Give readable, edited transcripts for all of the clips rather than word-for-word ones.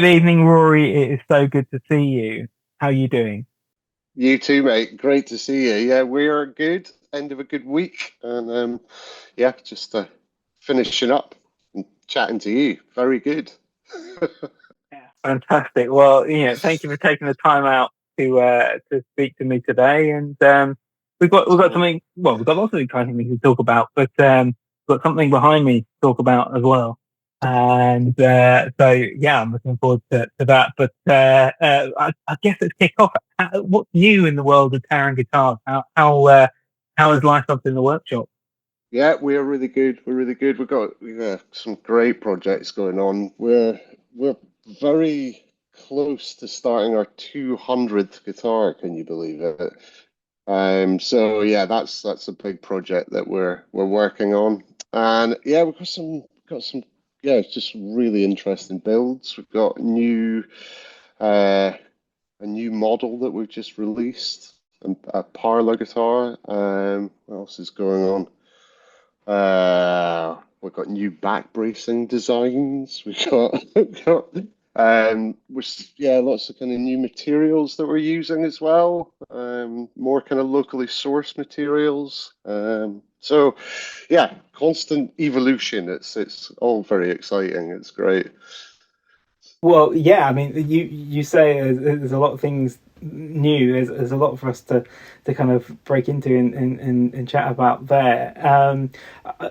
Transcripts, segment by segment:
Good evening, Rory. It is so good to see you. How are you doing? You too, mate. Great to see you. Yeah, we're good. End of a good week, and yeah, just finishing up and chatting to you. Very good. Yeah. Fantastic. Well, thank you for taking the time out to speak to me today. And we've got So, something. Well, we've got lots of exciting things to talk about, but we've got something behind me to talk about as well. And so, yeah, I'm looking forward to that. But I guess let's kick off. What's new in the world of Taran Guitars? How is life up in the workshop? yeah, we're really good. We're really good. We've got some great projects going on. We're very close to starting our 200th guitar. Can you believe it? So yeah, that's a big project that we're working on, and yeah, we've got some yeah, it's just really interesting builds. We've got uh, a new model that we've just released, a parlor guitar. What else is going on? We've got new back bracing designs. Which yeah, lots of kind of new materials that we're using as well. More kind of locally sourced materials. So yeah, constant evolution. It's all very exciting. It's great. Well, yeah, I mean, you say there's a lot of things new. There's a lot for us to kind of break into and chat about there.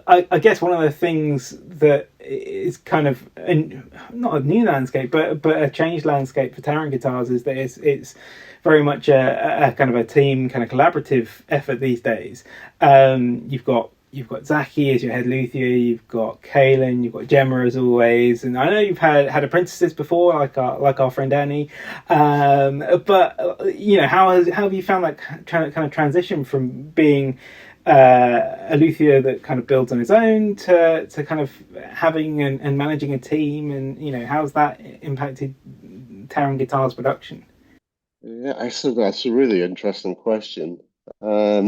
I guess one of the things that is kind of not a new landscape, but a changed landscape for Taran Guitars is that it's very much a kind of a team kind of collaborative effort these days. You've got Zaki as your head luthier. You've got Kaylin. You've got Gemma as always. And I know you've had apprentices before, like our friend Annie. But how have you found that kind of transition from being a luthier that kind of builds on his own to kind of having and managing a team, and how's that impacted Taran Guitars production? Yeah, I think that's a really interesting question. I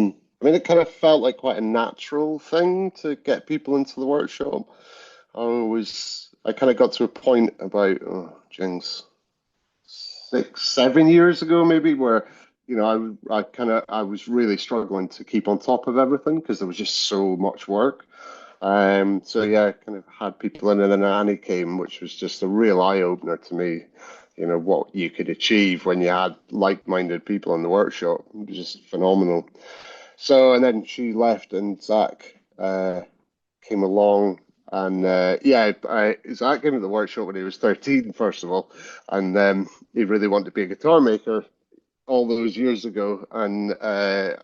mean, it kind of felt like quite a natural thing to get people into the workshop. I kind of got to a point about, oh, jinx, 6, 7 years ago, maybe, where, I was really struggling to keep on top of everything because there was just so much work. So yeah, I kind of had people in, and then Annie came, which was just a real eye opener to me. What you could achieve when you had like-minded people in the workshop. It was just phenomenal. So, and then she left, and Zach came along, and yeah, Zach came to the workshop when he was 13, first of all, and he really wanted to be a guitar maker all those years ago, and I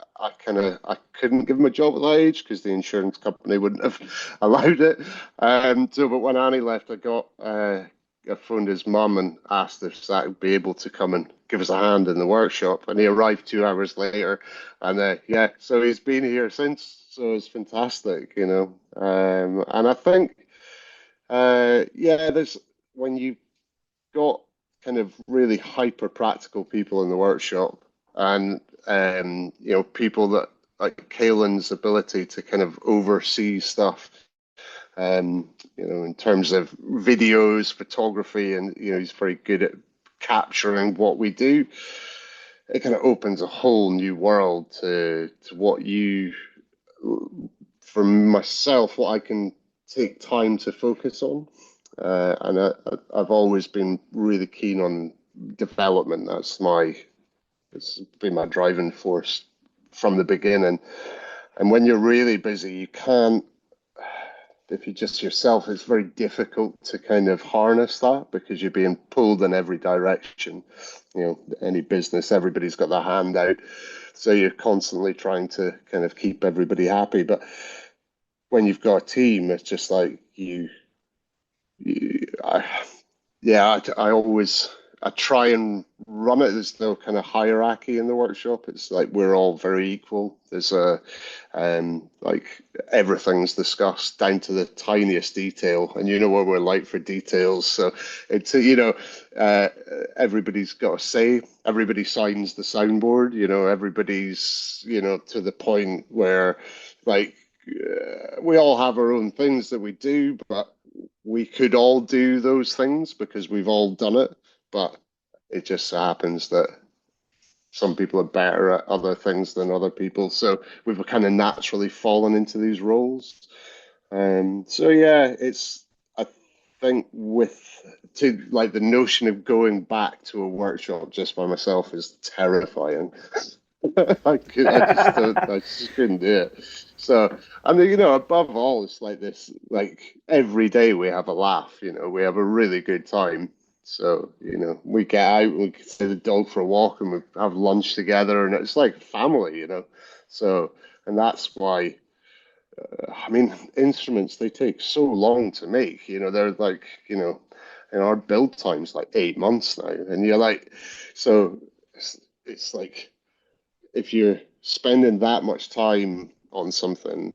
couldn't give him a job at that age because the insurance company wouldn't have allowed it. So, but when Annie left, I phoned his mum and asked if Zach would be able to come and give us a hand in the workshop, and he arrived 2 hours later, and yeah, so he's been here since. So it's fantastic. And I think yeah, there's when you got kind of really hyper practical people in the workshop, and people that like Kalen's ability to kind of oversee stuff, in terms of videos, photography, and he's very good at capturing what we do. It kind of opens a whole new world to what you, for myself, what I can take time to focus on. And I've always been really keen on development. It's been my driving force from the beginning. And when you're really busy, you can't, if you're just yourself, it's very difficult to kind of harness that because you're being pulled in every direction. Any business, everybody's got their hand out. So you're constantly trying to kind of keep everybody happy. But when you've got a team, it's just like you yeah, I try and run it. There's no kind of hierarchy in the workshop. It's like we're all very equal. There's like everything's discussed down to the tiniest detail, and you know what we're like for details. So it's uh, everybody's got a say. Everybody signs the soundboard. Everybody's to the point where like we all have our own things that we do, but we could all do those things because we've all done it, but it just so happens that some people are better at other things than other people. So we've kind of naturally fallen into these roles. So yeah, I think with to like the notion of going back to a workshop just by myself is terrifying. I just couldn't do it. So, I mean, above all, it's like this, like every day we have a laugh, we have a really good time. So, we get out, we take the dog for a walk and we have lunch together and it's like family, So, and that's why, I mean, instruments, they take so long to make, they're like, and our build time's like 8 months now. And you're like, so it's like, if you're spending that much time on something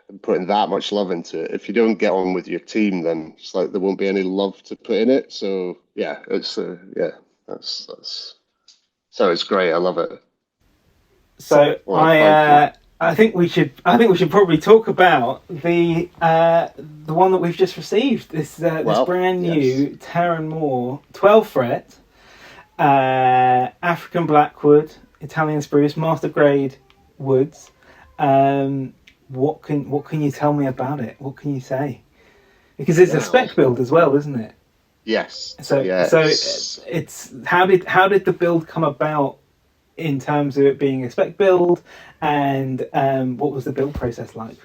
and putting that much love into it, if you don't get on with your team, then it's like there won't be any love to put in it. So yeah, that's so it's great. I love it. So What a passion. I think we should probably talk about the one that we've just received. This Well, brand yes. new Taran Moore 12 fret African Blackwood Italian Spruce master grade woods. What can you tell me about it? What can you say? Because it's a Well, spec build as well, isn't it? yes, So yes. it's how did the build come about in terms of it being a spec build, and what was the build process like?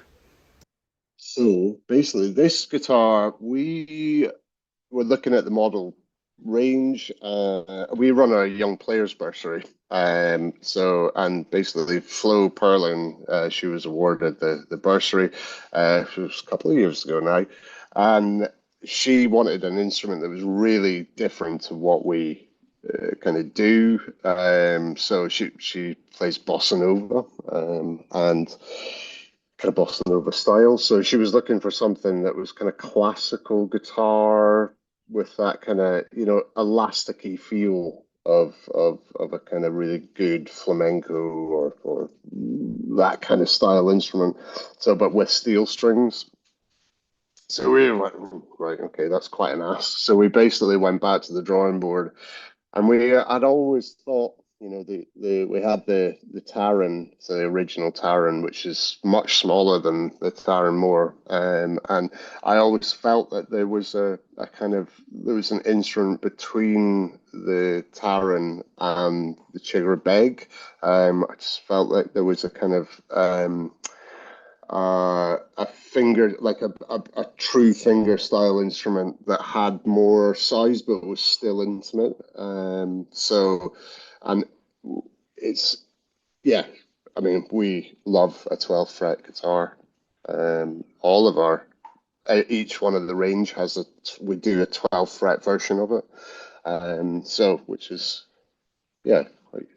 So basically, this guitar, we were looking at the model range. We run a young players bursary. And basically Flo Perlin, she was awarded the bursary, it was a couple of years ago now, and she wanted an instrument that was really different to what we kind of do. So she plays bossa nova, and kind of bossa nova style. So she was looking for something that was kind of classical guitar with that kind of, elasticy feel of a kind of really good flamenco or that kind of style instrument. So, but with steel strings. So we were like, right, okay, that's quite an ask. So we basically went back to the drawing board and I'd always thought, we had the Taran, so the original Taran, which is much smaller than the Taran Moore, and I always felt that there was an instrument between the Taran and the Chigger Beg. I just felt like there was a kind of a finger, like a true finger style instrument that had more size but was still intimate. And it's, yeah, I mean, we love a 12 fret guitar. All of each one of the range we do a 12 fret version of it. Which is, yeah, like,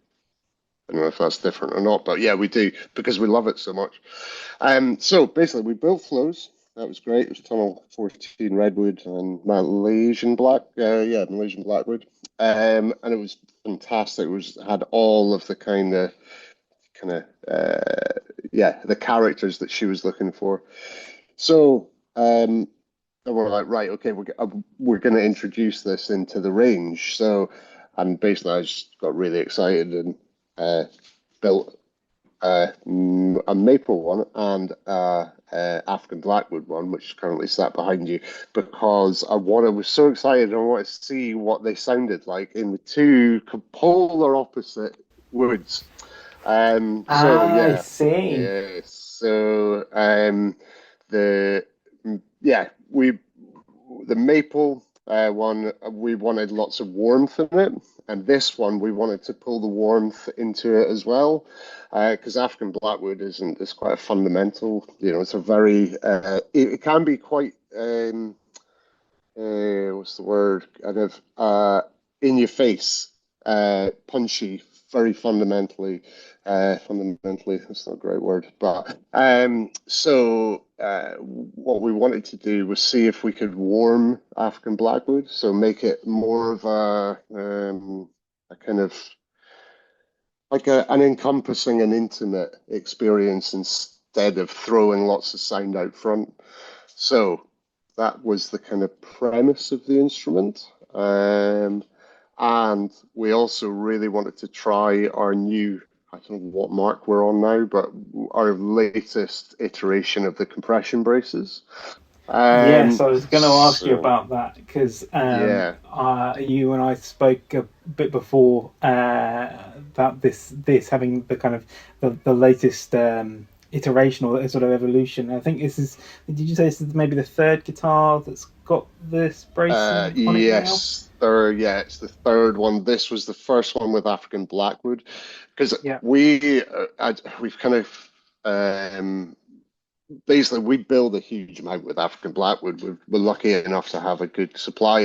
I don't know if that's different or not, but yeah, we do because we love it so much. So basically, we built flows. That was great. It was tunnel 14 redwood and Malaysian blackwood. And it was fantastic. It was had all of the kind of the characters that she was looking for. So and we're like, right, okay, we're going to introduce this into the range. So, and basically, I just got really excited and built a maple one and African Blackwood one, which is currently sat behind you, because I was so excited and I wanted to see what they sounded like in the two polar opposite woods. So I yeah, see. yeah. So the yeah we the maple one, we wanted lots of warmth in it, and this one we wanted to pull the warmth into it as well, because African Blackwood isn't is quite a fundamental. It's a very it can be quite what's the word? Kind of in your face, punchy, very fundamentally, that's not a great word, but what we wanted to do was see if we could warm African Blackwood, so make it more of a kind of like an encompassing and intimate experience instead of throwing lots of sound out front. So that was the kind of premise of the instrument. And we also really wanted to try our new, I don't know what mark we're on now, but our latest iteration of the compression braces. Yes, I was going to ask you So about that because yeah, you and I spoke a bit before about this having the kind of the latest iteration or sort of evolution. I think this is. Did you say this is maybe the third guitar that's got this bracing on it now? yes, third, yeah, it's the third one. This was the first one with African Blackwood, because Yeah. we've kind of um, basically we build a huge amount with African Blackwood. We're lucky enough to have a good supply,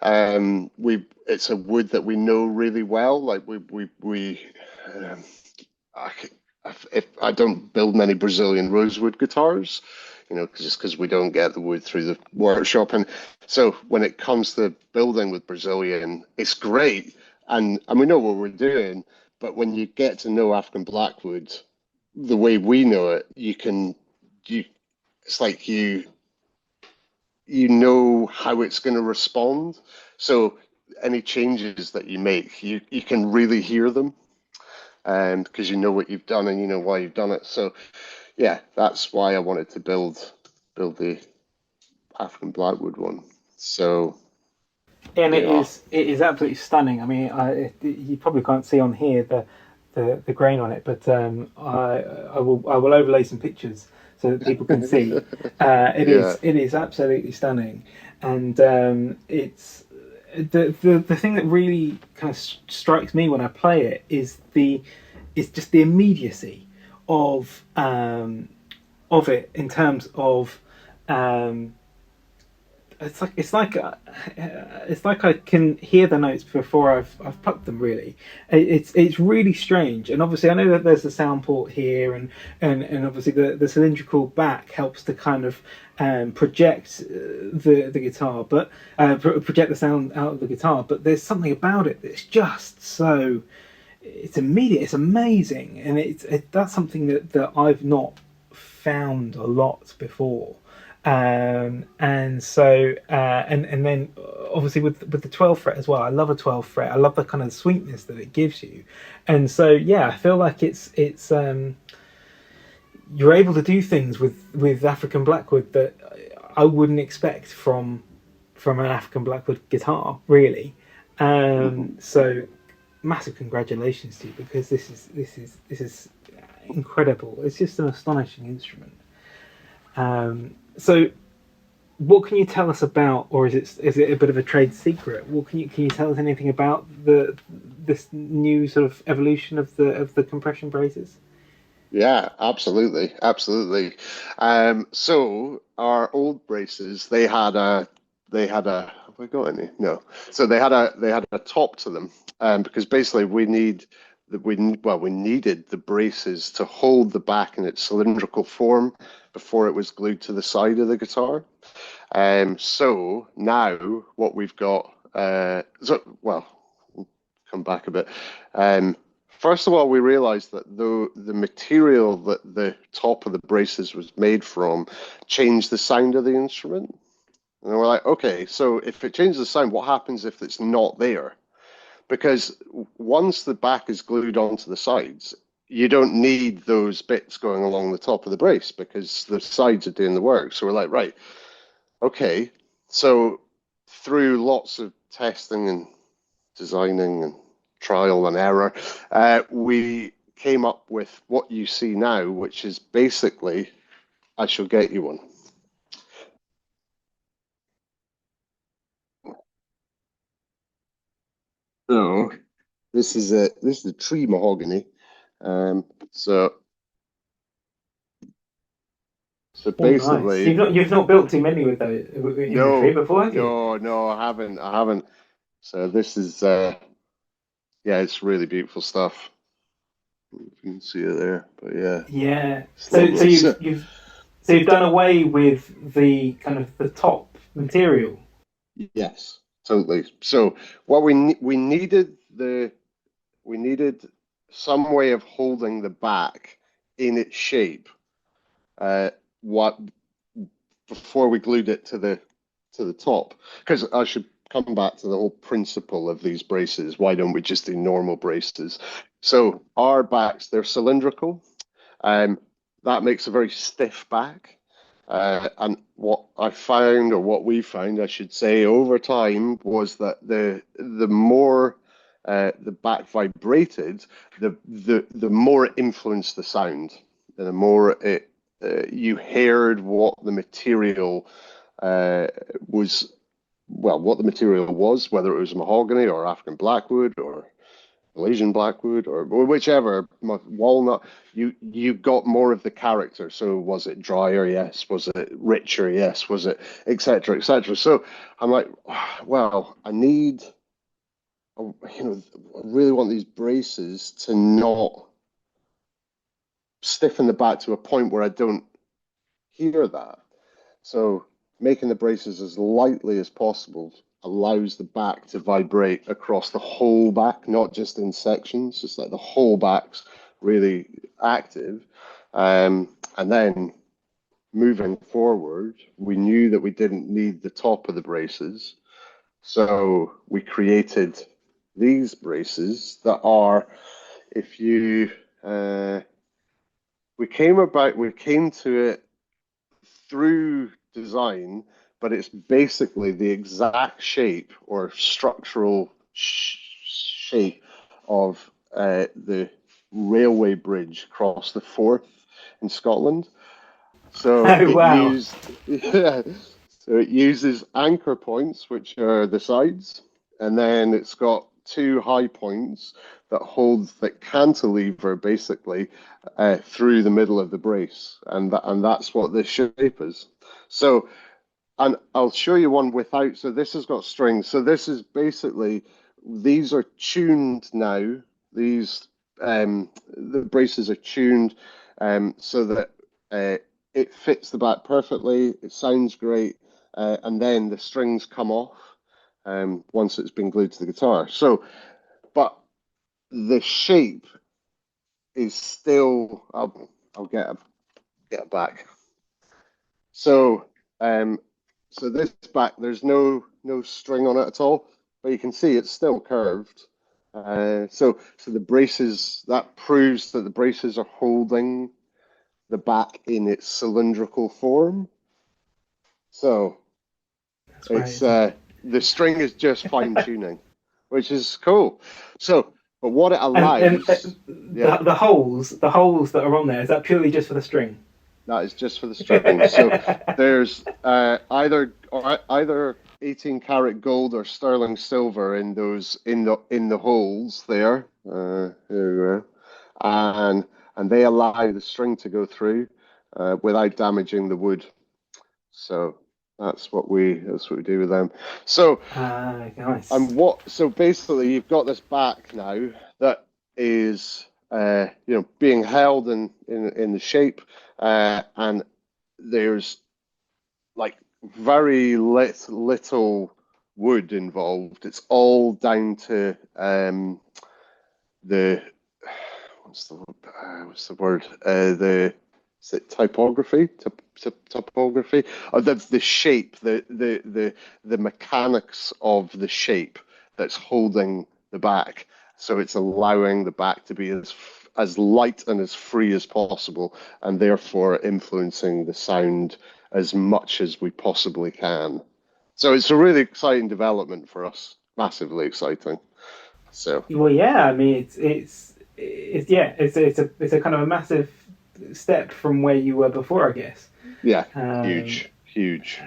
and we it's a wood that we know really well. Like we um, I, if I don't build many Brazilian rosewood guitars, just because we don't get the wood through the workshop. And so when it comes to building with Brazilian, it's great, and we know what we're doing. But when you get to know African Blackwood the way we know it, you it's like you know how it's going to respond. So any changes that you make, you can really hear them, and because you know what you've done and you know why you've done it. So yeah, that's why I wanted to build the African Blackwood one. So And yeah, it is absolutely stunning. I mean, you probably can't see on here the grain on it, but I will overlay some pictures so that people can see. yeah, It is absolutely stunning, and it's the thing that really kind of strikes me when I play it is just the immediacy of it in terms of um, it's like I can hear the notes before I've plucked them. Really, it's really strange. And obviously, I know that there's the sound port here, and obviously the cylindrical back helps to kind of project the guitar, but project the sound out of the guitar. But there's something about it that's just so it's immediate. It's amazing, and that's something that I've not found a lot before. And so and then obviously with the 12th fret as well. I love a 12th fret. I love the kind of sweetness that it gives you, and so yeah, I feel like it's you're able to do things with African Blackwood that I wouldn't expect from an African Blackwood guitar, really. mhm. So massive congratulations to you because this is incredible. It's just an astonishing instrument. So what can you tell us about, or is it a bit of a trade secret? What can you tell us anything about the this new sort of evolution of the compression braces? Yeah, absolutely, absolutely. So our old braces, they had a have we got any? No. So they had a top to them, because basically we needed the braces to hold the back in its cylindrical form before it was glued to the side of the guitar. So now what we've got, we'll come back a bit. Um, First of all, we realized that the material that the top of the braces was made from changed the sound of the instrument. And we're like, okay, so if it changes the sound, what happens if it's not there? Because once the back is glued onto the sides, you don't need those bits going along the top of the brace because the sides are doing the work. So we're like, right, okay. So through lots of testing and designing and trial and error, we came up with what you see now, which is basically, I shall get you one. So this is a tree mahogany. Um, so so Oh, nice. basically, You've not built too many with those in the tree no, before, have you? no, I haven't. So this is yeah, it's really beautiful stuff. You can see it there, but yeah, Yeah. it's So lovely. So you've done away with the kind of the top material. yes, totally. So what we needed some way of holding the back in its shape. What before we glued it to the top, because I should come back to the whole principle of these braces. Why don't we just do normal braces? So our backs, they're cylindrical. That makes a very stiff back. And what I found, or what we found, I should say, over time, was that the more the back vibrated, the more it influenced the sound, and the more it you heard what the material was, well, what the material was, whether it was mahogany or African blackwood or Malaysian blackwood or whichever, walnut, you got more of the character. So was it drier? Yes. Was it richer? Yes. Was it et cetera, et cetera? So I'm like, well, I need, I really want these braces to not stiffen the back to a point where I don't hear that. So making the braces as lightly as possible allows the back to vibrate across the whole back, not just in sections. It's like the whole back's really active. And then moving forward, we knew that we didn't need the top of the braces. So we created these braces that are, if you, we came to it through design, but it's basically the exact shape or structural shape of the railway bridge across the Forth in Scotland. So Oh it wow. used, yeah, so it uses anchor points, which are the sides, and then it's got two high points that cantilever basically through the middle of the brace, and that's what this shape is. So, and I'll show you one without. So this has got strings. So this is basically, these are tuned now. These the braces are tuned so that it fits the back perfectly. It sounds great, and then the strings come off once it's been glued to the guitar. So, but the shape is still. I'll get it back. So, um, so this back, there's no string on it at all, but you can see it's still curved. So the braces, that proves that the braces are holding the back in its cylindrical form. So That's it's crazy. the string is just fine tuning, which is cool. So, but what it And allows, yeah, the holes that are on there, is that purely just for the string? that is just for the strings. So there's either 18 karat gold or sterling silver in those in the holes there. Here we go. And they allow the string to go through without damaging the wood. So that's what we do with them. So Nice. so basically you've got this back now that is being held in the shape, and there's like very little wood involved. It's all down to the what's the word the is it typography topography, or the shape, the mechanics of the shape that's holding the back. So it's allowing the back to be as light and as free as possible, and therefore influencing the sound as much as we possibly can. So it's a really exciting development for us, massively exciting. So Well, yeah. I mean, it's a kind of a massive step from where you were before, I guess. yeah, Um, huge, huge.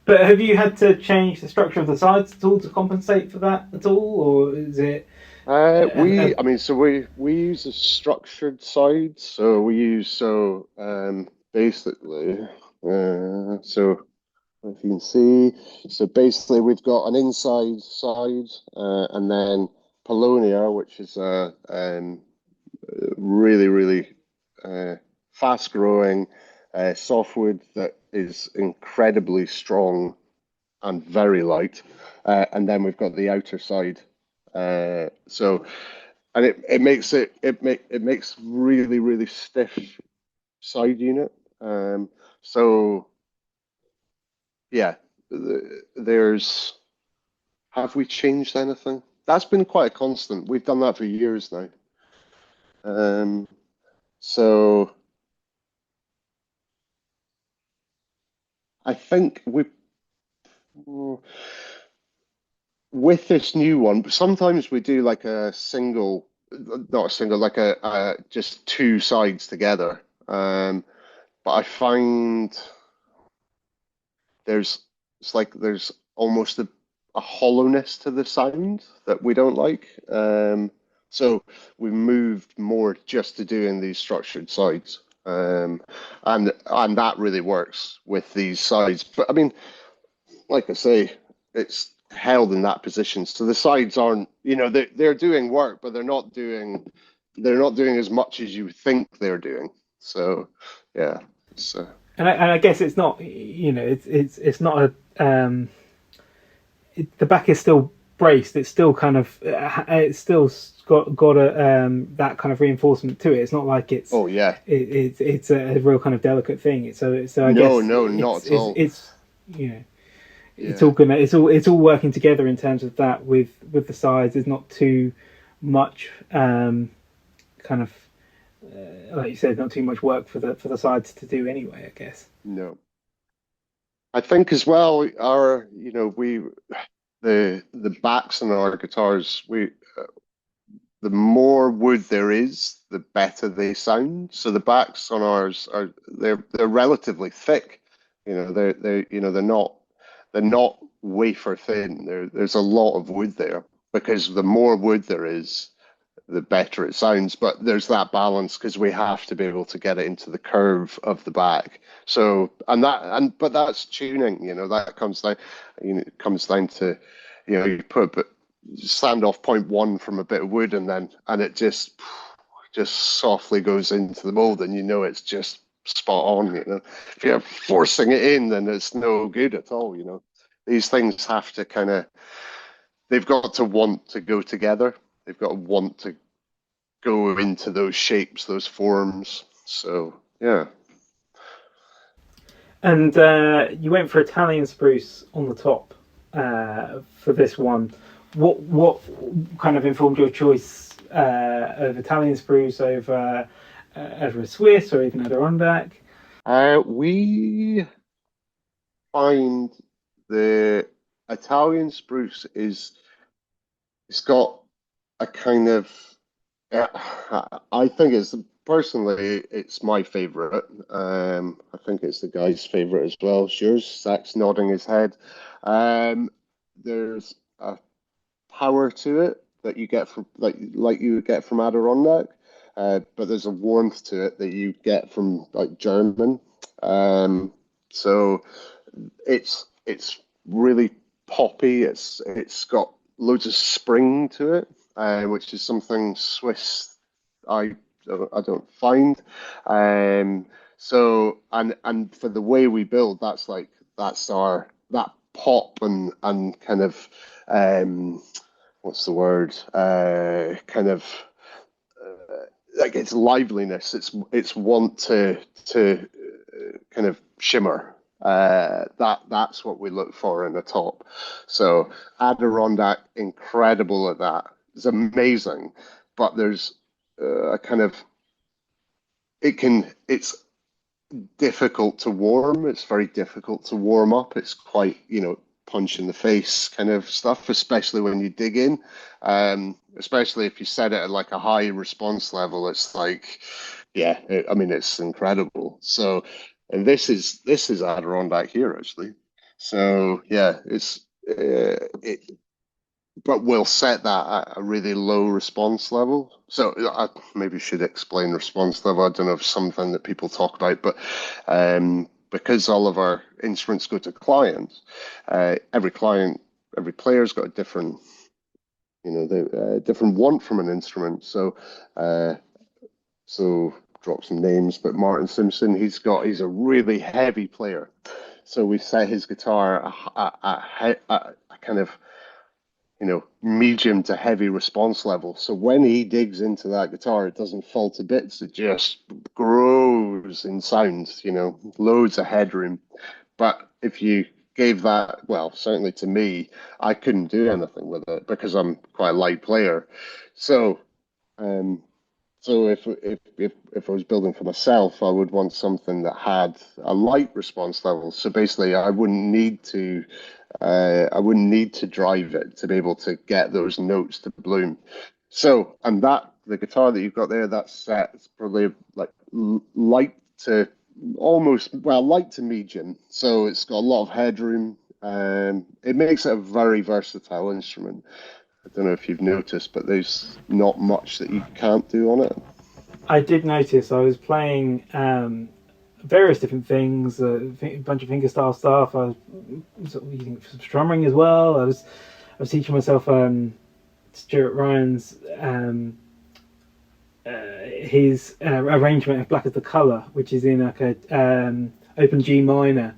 but have you had to change the structure of the sides at all to compensate for that at all, or is it? I mean, so we use a structured side. So we use basically, so if you can see, so basically we've got an inside side, and then Polonia, which is a really fast growing softwood that is incredibly strong and very light. And then we've got the outer side. So, and it makes it makes really stiff side unit. So yeah, there's, have we changed anything? That's been quite a constant. We've done that for years now. Um, so I think with this new one, sometimes we do like a single, not a single, like a just two sides together. But I find there's there's almost a hollowness to the sound that we don't like. So we moved more just to doing these structured sides. And that really works with these sides. But I mean, like I say, it's held in that position. So the sides aren't, they're doing work, but they're not doing as much as you think they're doing. So yeah. So And I guess it's not, it's not the back is still braced. It's still kind of, it's still got a that kind of reinforcement to it. It's not like oh yeah. it's a real kind of delicate thing. So I No, guess no, not at all. you know it's Yeah. all gonna it's all working together in terms of that with the sides. There's not too much kind of like you said, not too much work for the sides to do anyway, I guess. No. I think as well, the backs on our guitars, the more wood there is, the better they sound. So the backs on ours they're relatively thick. They're not wafer thin. There's a lot of wood there because the more wood there is, the better it sounds. But there's that balance because we have to be able to get it into the curve of the back. So but that's tuning. That comes down. It comes down to, you put standoff point one from a bit of wood, and it just softly goes into the mold, and it's just spot on. If you're forcing it in, then it's no good at all. These things have to they've got to want to go together. They've got to want to go into those shapes, those forms. So yeah. And you went for Italian spruce on the top for this one. What kind of informed your choice of Italian spruce over a Swiss or even Adirondack? We find the Italian spruce it's got a kind of, uh, I think it's my favorite. I think it's the guy's favorite as well. It's yours. Zach's nodding his head. Um, there's a power to it that you get from like you would get from Adirondack, but there's a warmth to it that you get from like German. So it's really poppy. It's got loads of spring to it, which is something Swiss I don't find. So and for the way we build, that's our that pop and kind of what's the word? Kind of like its liveliness. It's want to kind of shimmer. That's what we look for in the top. So Adirondack, incredible at that. It's amazing, but there's a kind of it's difficult to warm. It's very difficult to warm up. It's quite, punch in the face kind of stuff, especially when you dig in. Especially if you set it at like a high response level, it's like, yeah, I mean, it's incredible. So, and this is Adirondack here actually. So yeah, it but we'll set that at a really low response level. So I maybe should explain response level. I don't know if it's something that people talk about, but because all of our instruments go to clients, every client, every player's got a different, different want from an instrument. So drop some names, but Martin Simpson, he's a really heavy player. So we set his guitar at kind of medium to heavy response level. So when he digs into that guitar, it doesn't fall to bits. It just grows in sound, loads of headroom. But if you gave that, well, certainly to me, I couldn't do anything with it because I'm quite a light player. So, um, so if I was building for myself, I would want something that had a light response level. So basically, I wouldn't need to drive it to be able to get those notes to bloom. So, and that the guitar that you've got there, that's set. It's probably like light to almost, well, light to medium. So it's got a lot of headroom. It makes it a very versatile instrument. I don't know if you've noticed, but there's not much that you can't do on it. I did notice I was playing various different things, a bunch of fingerstyle stuff. I was sort of using some strumming as well. I was teaching myself Stuart Ryan's his arrangement of Black as the Color, which is in like a open G minor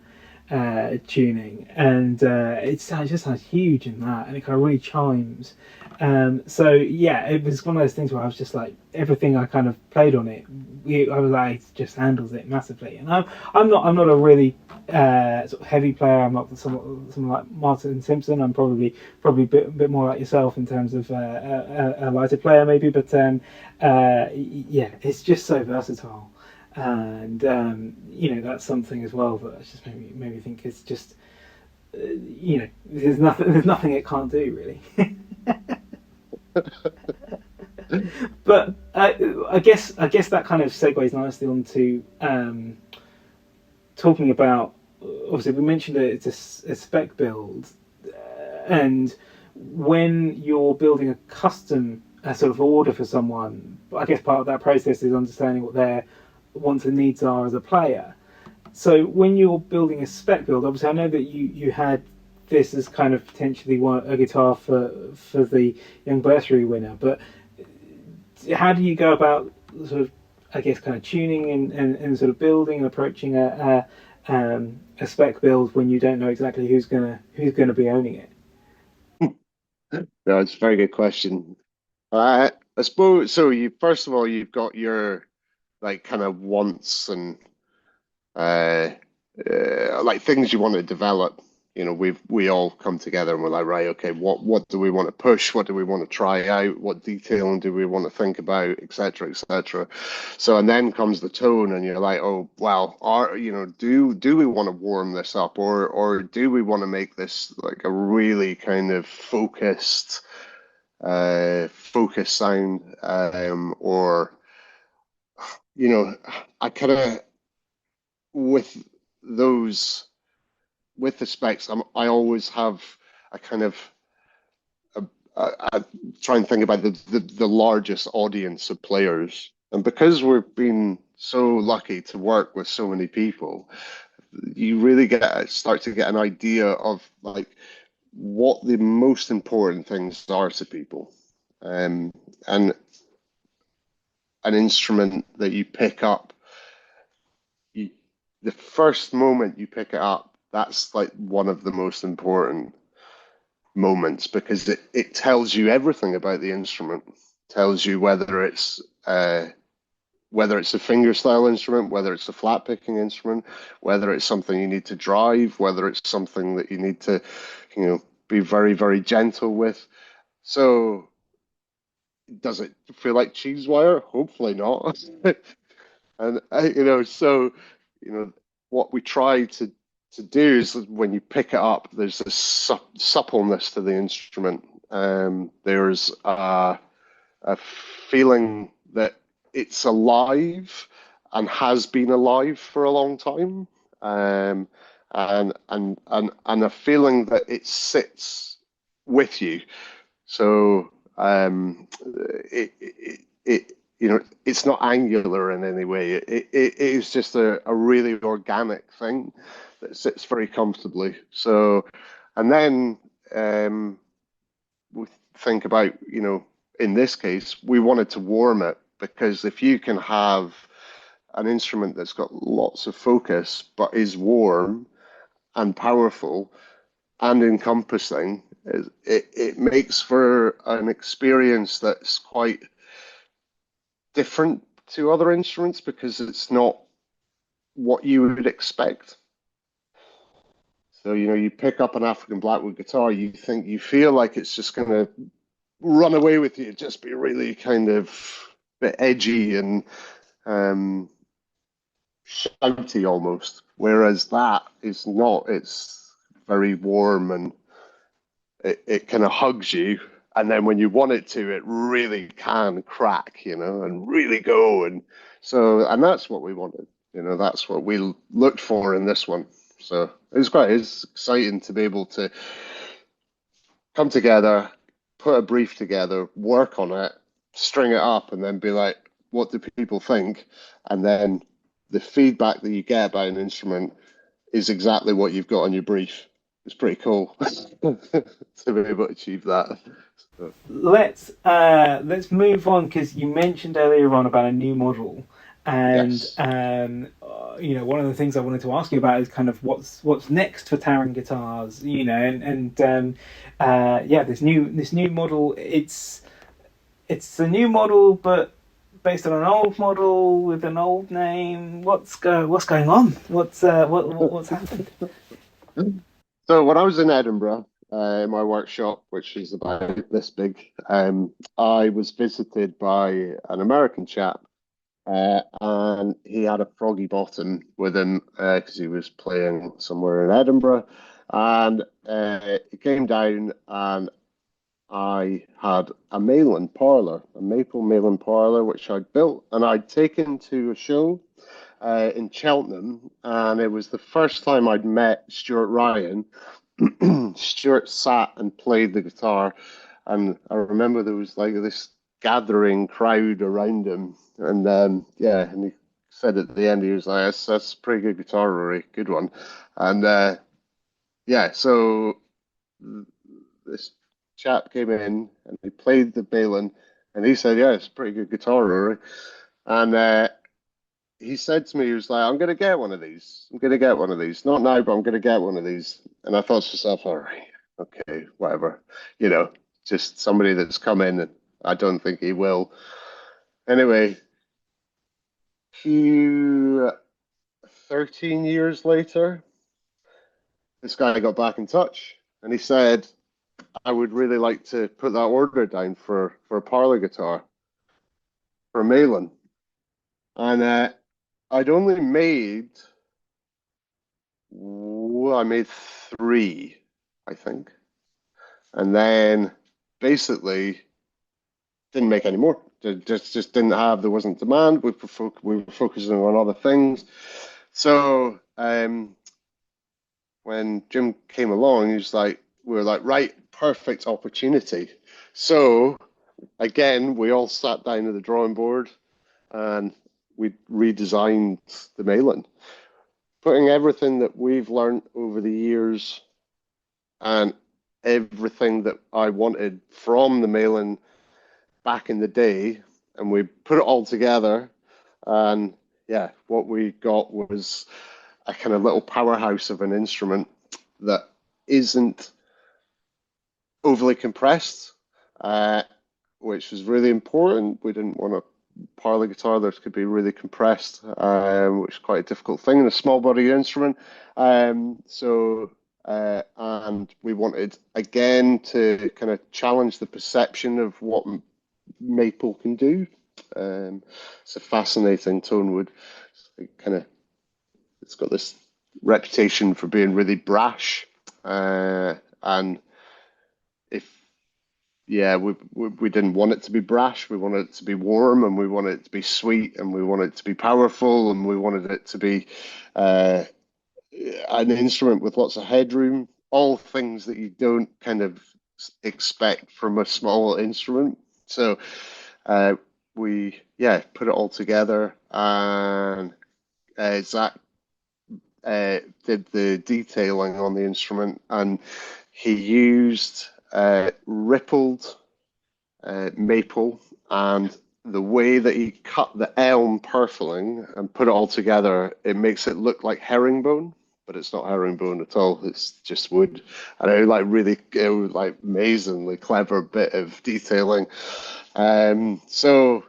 tuning, and it just sounds huge in that, and it kind of really chimes. So yeah, it was one of those things where I was just like everything I kind of played on it. I was like, it just handles it massively, and I'm not a really sort of heavy player. I'm not someone like Martin Simpson. I'm probably a bit more like yourself in terms of a lighter player maybe, but yeah, it's just so versatile, and that's something as well that just made me think it's just there's nothing it can't do really. But I guess that kind of segues nicely onto talking about. Obviously, we mentioned that it's a spec build, and when you're building a custom sort of order for someone, I guess part of that process is understanding what their wants and needs are as a player. So when you're building a spec build, obviously I know that you had this as kind of potentially a guitar for the young bursary winner, but how do you go about sort of I guess kind of tuning and sort of building and approaching a spec build when you don't know exactly who's gonna be owning it? No, it's a very good question. I suppose so. You first of all, you've got your like kind of wants and uh, like things you want to develop. You know, we all come together and we're like, right, okay, what do we want to push? What do we want to try out? What detailing do we want to think about, etc., etc. So, and then comes the tone, and you're like, oh, well, do we want to warm this up, or do we want to make this like a really kind of focus sound, or I kind of with those with the specs, I always have a kind of I try and think about the largest audience of players, and because we've been so lucky to work with so many people, you really start to get an idea of like what the most important things are to people, and an instrument that you pick up, you, the first moment you pick it up, that's like one of the most important moments because it tells you everything about the instrument. Tells you whether it's a fingerstyle instrument, whether it's a flat picking instrument, whether it's something you need to drive, whether it's something that you need to, be very, very gentle with. So does it feel like cheese wire? Hopefully not. And so you know what we try to do is when you pick it up, there's this suppleness to the instrument. There's a feeling that it's alive and has been alive for a long time, and a feeling that it sits with you. So it's not angular in any way. It is just a really organic thing that sits very comfortably. So, and then we think about, in this case, we wanted to warm it because if you can have an instrument that's got lots of focus but is warm and powerful and encompassing, it makes for an experience that's quite different to other instruments because it's not what you would expect. So, you pick up an African Blackwood guitar, you feel like it's just going to run away with you, just be really kind of bit edgy and um, shouty almost. Whereas that is not, it's very warm and it kind of hugs you. And then when you want it to, it really can crack, and really go. And that's what we wanted. That's what we looked for in this one. So it's exciting to be able to come together, put a brief together, work on it, string it up, and then be like, what do people think? And then the feedback that you get about an instrument is exactly what you've got on your brief. It's pretty cool to be able to achieve that. So, Let's move on because you mentioned earlier on about a new model, and yes. one of the things I wanted to ask you about is kind of what's next for Taran Guitars, yeah, this new model. It's a new model, but based on an old model with an old name. What's going on? What's happened? So when I was in Edinburgh, in my workshop, which is about this big, I was visited by an American chap, and he had a froggy bottom with him because he was playing somewhere in Edinburgh, and he came down, and I had a Malin parlor, a maple Malin parlor, which I'd built and I'd taken to a show in Cheltenham, and it was the first time I'd met Stuart Ryan. Stuart sat and played the guitar, and I remember there was like this gathering crowd around him, and yeah, and he said at the end, he was like, "That's a pretty good guitar, Rory, good one," and yeah, so this chap came in and he played the Balin, and he said, "Yeah, it's a pretty good guitar, Rory," and he said to me, he was like, "I'm going to get one of these. I'm going to get one of these. Not now, but I'm going to get one of these." And I thought to myself, all right, okay, whatever. You know, just somebody that's come in, and I don't think he will. Anyway, few 13 years later, this guy got back in touch and he said, "I would really like to put that order down for a parlor guitar for Malin." And I'd only made I made three, I think, and then basically didn't make any more. Just didn't have. There wasn't demand. We were focusing on other things. So when Jim came along, he was like, we were like, right, perfect opportunity. So again, we all sat down at the drawing board and we redesigned the Malin, putting everything that we've learned over the years and everything that I wanted from the Malin back in the day, and we put it all together. And yeah, what we got was a kind of little powerhouse of an instrument that isn't overly compressed, uh, which was really important. We didn't want a parlor guitar that could be really compressed, which is quite a difficult thing in a small body instrument. And we wanted again to kind of challenge the perception of what maple can do. It's a fascinating tone wood. It's got this reputation for being really brash, and if yeah, we didn't want it to be brash. We wanted it to be warm, and we wanted it to be sweet, and we wanted it to be powerful, and we wanted it to be uh, an instrument with lots of headroom. All things that you don't kind of expect from a small instrument. So uh, we put it all together, and Zach did the detailing on the instrument, and he used rippled maple, and the way that he cut the elm purfling and put it all together, it makes it look like herringbone, but it's not herringbone at all. It's just wood, and it was like amazingly clever bit of detailing. So,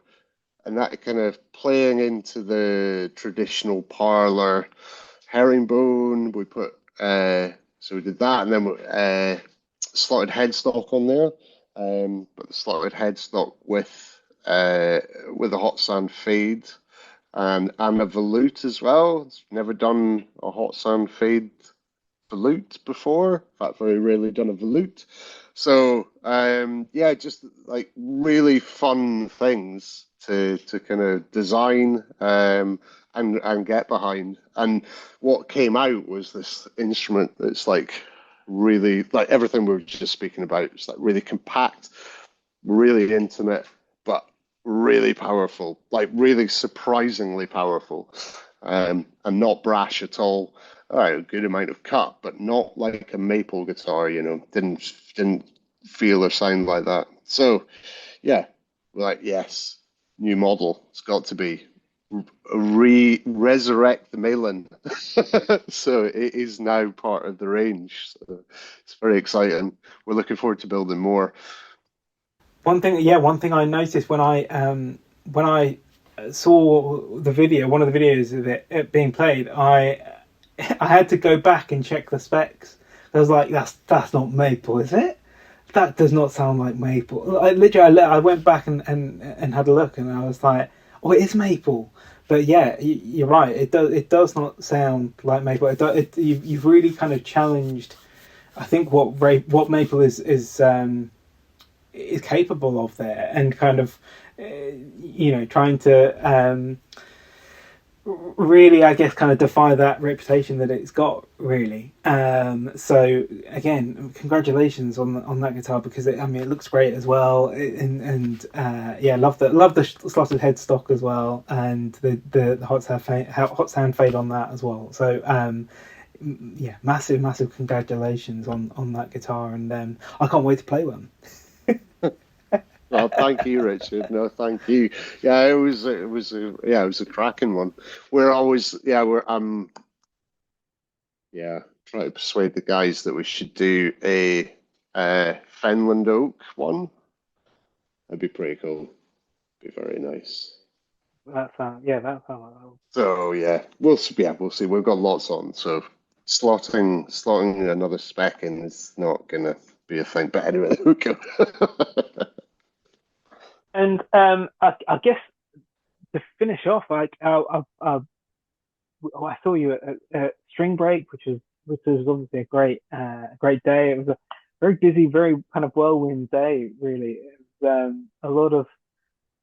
and that kind of playing into the traditional parlor herringbone. We put So we did that, and then slotted headstock on there, but the slotted headstock with a hot sand fade and a volute as well. Never done a hot sand fade volute before. In fact, very rarely done a volute. So yeah, just like really fun things to kind of design and get behind. And what came out was this instrument that's like really like everything we were just speaking about. It's like really compact, really intimate, but really powerful, like really surprisingly powerful, and not brash at all. All right, a good amount of cut, but not like a maple guitar, you know, didn't feel or sound like that. So yeah, we're like, yes, new model. It's got to be resurrect the Malin. So it is now part of the range. So it's very exciting. We're looking forward to building more. One thing I noticed when I saw the video, one of the videos of it being played, I had to go back and check the specs. I was like, that's not maple, is it? That does not sound like maple. I went back and had a look, and I was like, oh, it is maple. But yeah, you're right. It does not sound like maple. You've really kind of challenged, I think, what maple is capable of there, and kind of trying to really, I guess, kind of defy that reputation that it's got, really. So again, congratulations on that guitar, because I mean, it looks great as well, and yeah, love the slotted headstock as well, and the hot sound fade on that as well. So yeah, massive congratulations on that guitar, and I can't wait to play one. Well, thank you, Richard. No, thank you. Yeah, it was a cracking one. We're always, yeah, yeah, trying to persuade the guys that we should do a Fenland oak one. That'd be pretty cool. Be very nice. That sounds. So yeah, we'll see. We've got lots on, so slotting another spec in is not gonna be a thing. But anyway, there we go. And I guess to finish off, like I saw you at String Break, which was obviously a great day. It was a very busy, very kind of whirlwind day. Really, it was a lot of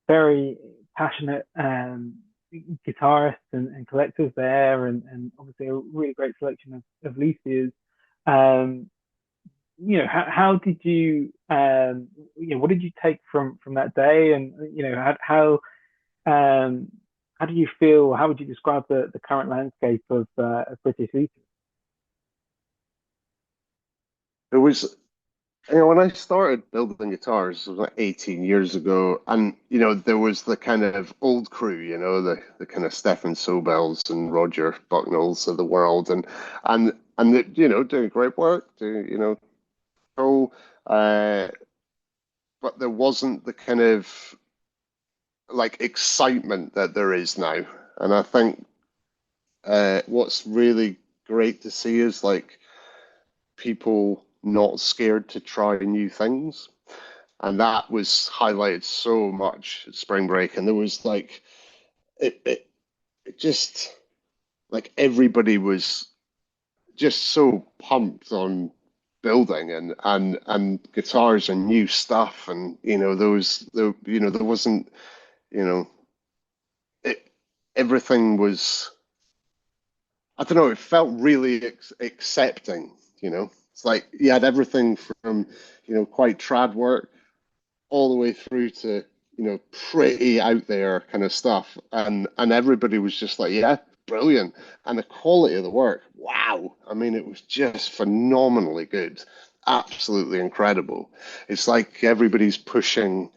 very passionate guitarists and collectors there, and obviously a really great selection of Luthiers. Um, how did what did you take from that day, and um, how do you feel? How would you describe the current landscape of British Luthiers? It was when I started building guitars, it was like 18 years ago, and there was the kind of old crew, the kind of Stefan Sobels and Roger Bucknalls of the world, doing great work, cool. But there wasn't the kind of like excitement that there is now, and I think what's really great to see is like people not scared to try new things. And that was highlighted so much at Spring Break. And there was like, it just like everybody was just so pumped on building and guitars and new stuff. And, there wasn't, you know, it, everything was, I don't know, it felt really accepting, It's like you had everything from, quite trad work all the way through to, pretty out there kind of stuff. And everybody was just like, yeah, brilliant. And the quality of the work, wow. I mean, it was just phenomenally good. Absolutely incredible. It's like everybody's pushing,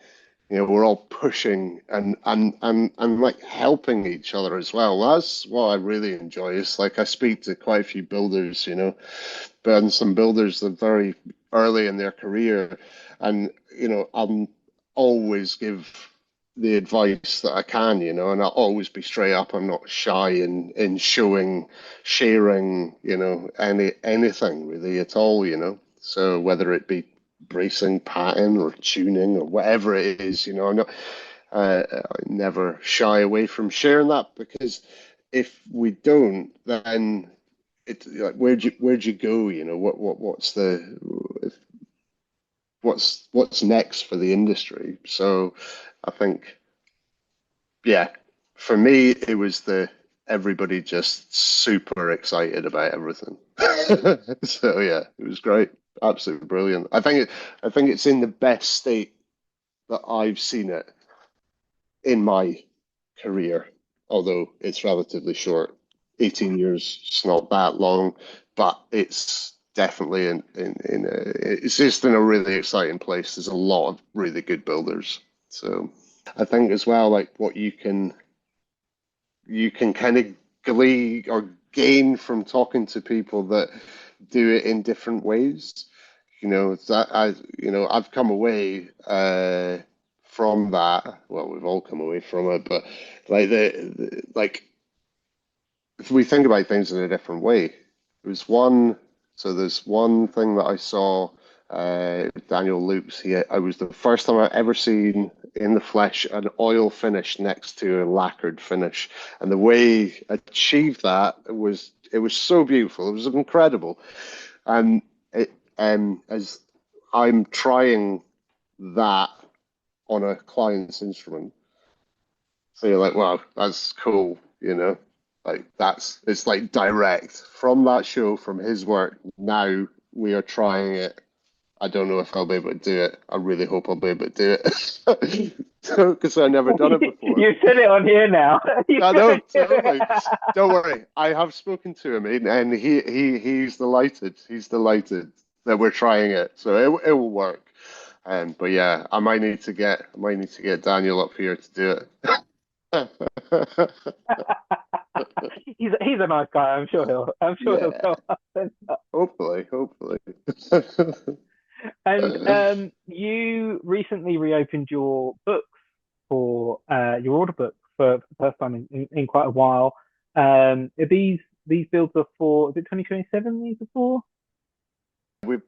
we're all pushing and like helping each other as well. That's what I really enjoy. It's like I speak to quite a few builders, but some builders that are very early in their career, and I'm always give the advice that I can, and I'll always be straight up. I'm not shy in showing, sharing, anything really at all, So whether it be bracing, patting, or tuning, or whatever it is, I'm not, I never shy away from sharing that, because if we don't, then it's like, where'd you go? What's next for the industry? So I think, yeah, for me, it was everybody just super excited about everything. So yeah, it was great, absolutely brilliant. I think it's in the best state that I've seen it in my career, although it's relatively short. 18 years, it's not that long, but it's definitely it's just in a really exciting place. There's a lot of really good builders. So I think as well, like what you can kind of glee or gain from talking to people that do it in different ways. I've come away from that. Well, we've all come away from it, but like like if we think about things in a different way, there's one thing that I saw, Daniel Lukes. I was the first time I've ever seen in the flesh an oil finish next to a lacquered finish, and the way he achieved that it was so beautiful. It was incredible, and as I'm trying that on a client's instrument, so you're like, wow, that's cool, Like it's like direct from that show, from his work. Now we are trying it. I don't know if I'll be able to do it. I really hope I'll be able to do it because I've never done it before. You said it on here now. I know, totally. Don't worry. I have spoken to him, and he's delighted. He's delighted that we're trying it, so it will work. But yeah, I might need to get Daniel up here to do it. He's a nice guy. I'm sure he'll Yeah, come up. And hopefully. you recently reopened your books for your order book for the first time in quite a while. These builds are for, is it 2027 these are for? We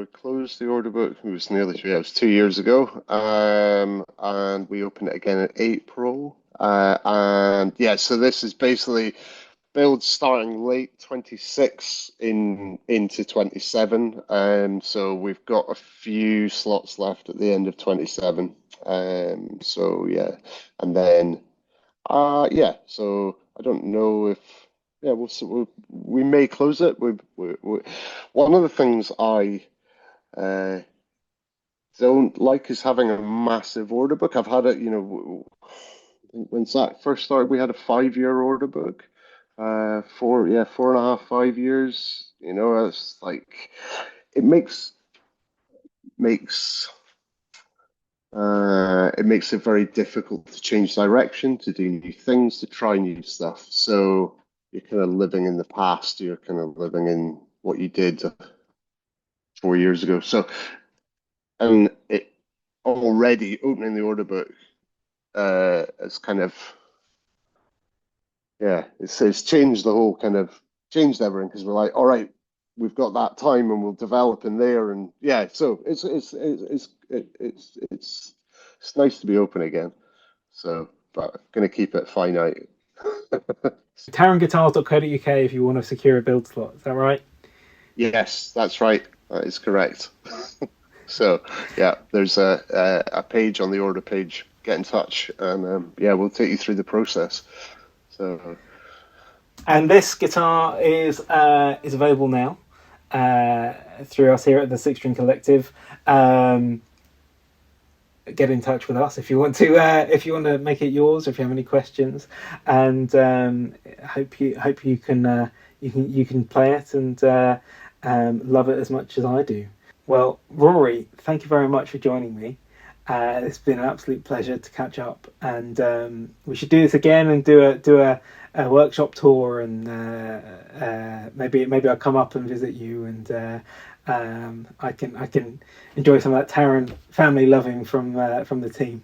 closed the order book. It was nearly it was 2 years ago, and we opened it again in April. And yeah, so this is basically builds starting late 26 into 27. So we've got a few slots left at the end of 27. So yeah, and then yeah. So I don't know if yeah we may close it. One of the things I uh, don't like is having a massive order book. I've had it, when Zach first started, we had a 5 year order book. 4.5, 5 years. It's like it makes it makes it very difficult to change direction, to do new things, to try new stuff. So you're kind of living in the past. You're kind of living in what you did 4 years ago. So, and it already opening the order book has kind of yeah, it's changed the whole kind of changed everything, because we're like, all right, we've got that time and we'll develop in there, and yeah, so it's nice to be open again. So, but I'm gonna keep it finite. TaranGuitars.co.uk if you want to secure a build slot. Is that right? Yes, that's right. That is correct. So yeah, there's a page on the order page. Get in touch, and yeah, we'll take you through the process. So And this guitar is available now through us here at the Six String Collective. Get in touch with us if you want to make it yours, or if you have any questions. And hope you can you can play it and love it as much as I do. Well, Rory, thank you very much for joining me. It's been an absolute pleasure to catch up, and we should do this again and do a workshop tour, and maybe I'll come up and visit you, and I can enjoy some of that Taran family loving from the team.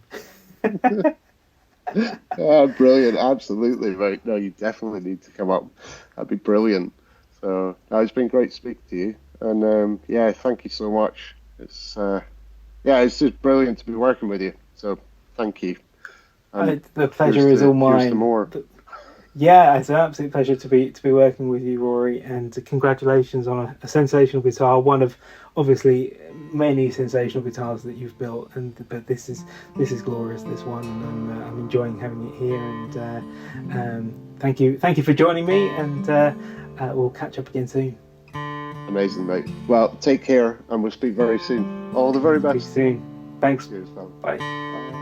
Oh, brilliant. Absolutely, mate. No, you definitely need to come up. That'd be brilliant. So, no, it's been great speaking to you. And yeah, thank you so much. Yeah, it's just brilliant to be working with you. So, thank you. And The pleasure is all here's to mine. more. Yeah, it's an absolute pleasure to be working with you, Rory, and congratulations on a sensational guitar. One of obviously many sensational guitars that you've built, but this is glorious. This one, and I'm enjoying having it here. And thank you for joining me, and we'll catch up again soon. Amazing, mate. Well, take care, and we'll speak very soon. All the very Speak best. soon. Thanks. Cheers, pal. Bye.